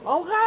Алға!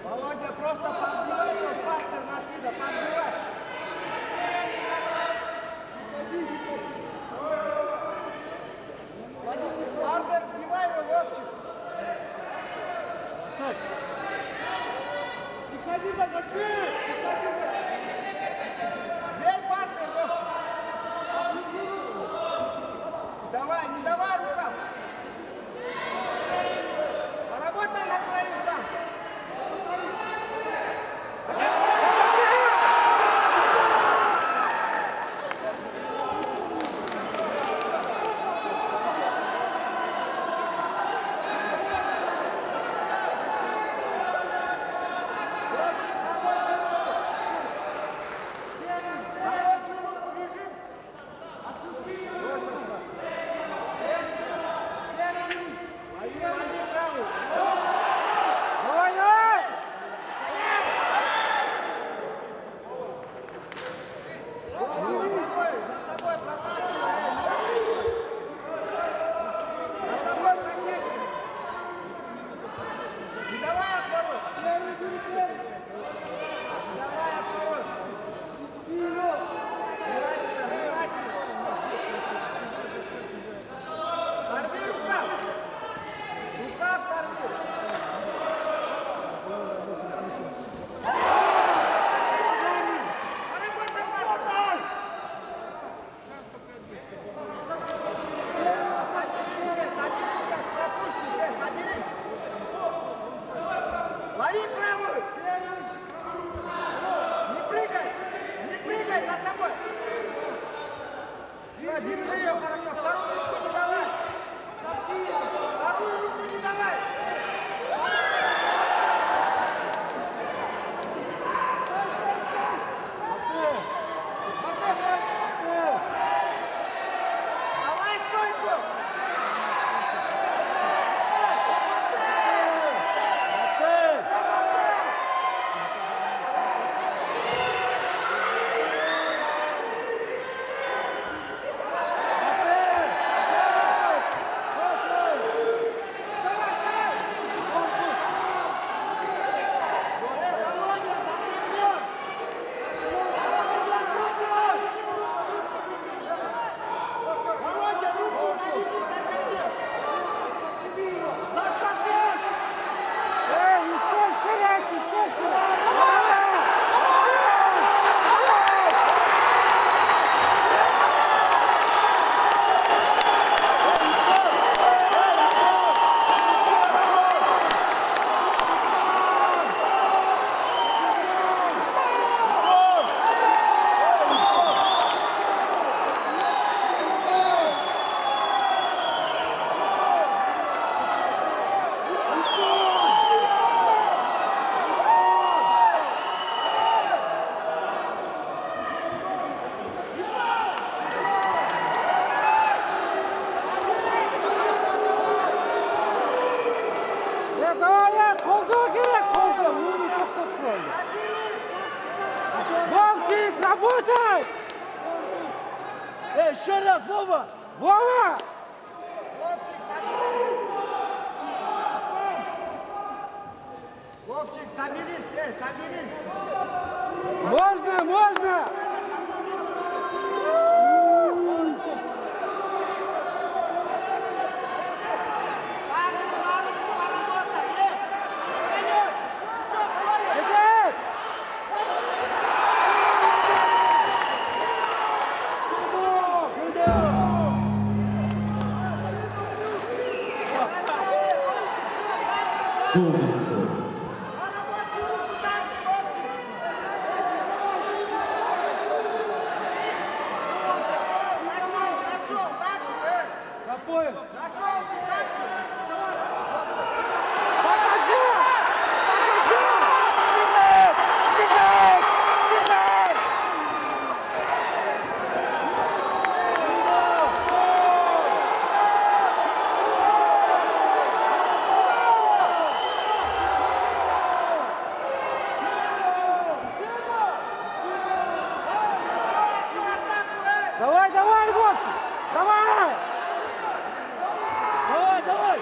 Володя, просто подбивай, партнер машина, подбивай. Партнер, сбивай его, Вовчик. Приходи за гачи! Бей, партнер, Вовчик. Давай, не давай рукам. Поработай на краю сам. Лови правую! Не прыгай, за собой! Все, держи ее хорошо, вторую руку не давай! Вторую руку не давай! Давай стойку! Koltuğa gerek koltuğa. Vurdu çok tatlı oldu. Вовчик, работай! Еще раз, Вова! Вова! Вовчик, соберись, соберись. Можно, можно! Также за руку поработай, есть. Вперед. Что, Коля? Едет! Golden score. На рабочую руку дальше, Вовчик. Нашел, так? Напоем! Нашел, так? Покажи! Покажи! Бежит! Бежит! Бежит! Давай, давай, Вовчик! Давай! Давай, давай!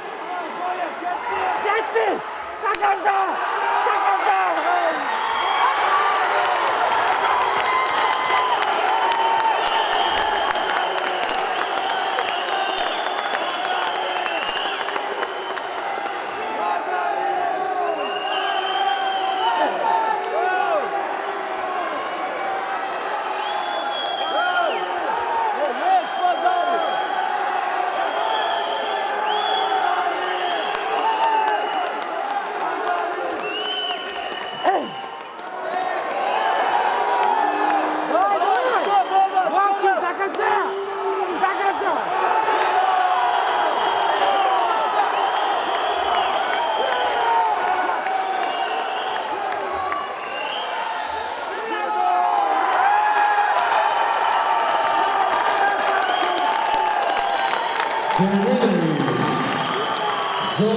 Geçti! Takazda! Takazda! Есть, Базарик! Давай, давай! Что, Вова, Вовчик, что? до конца! До конца! The winners, the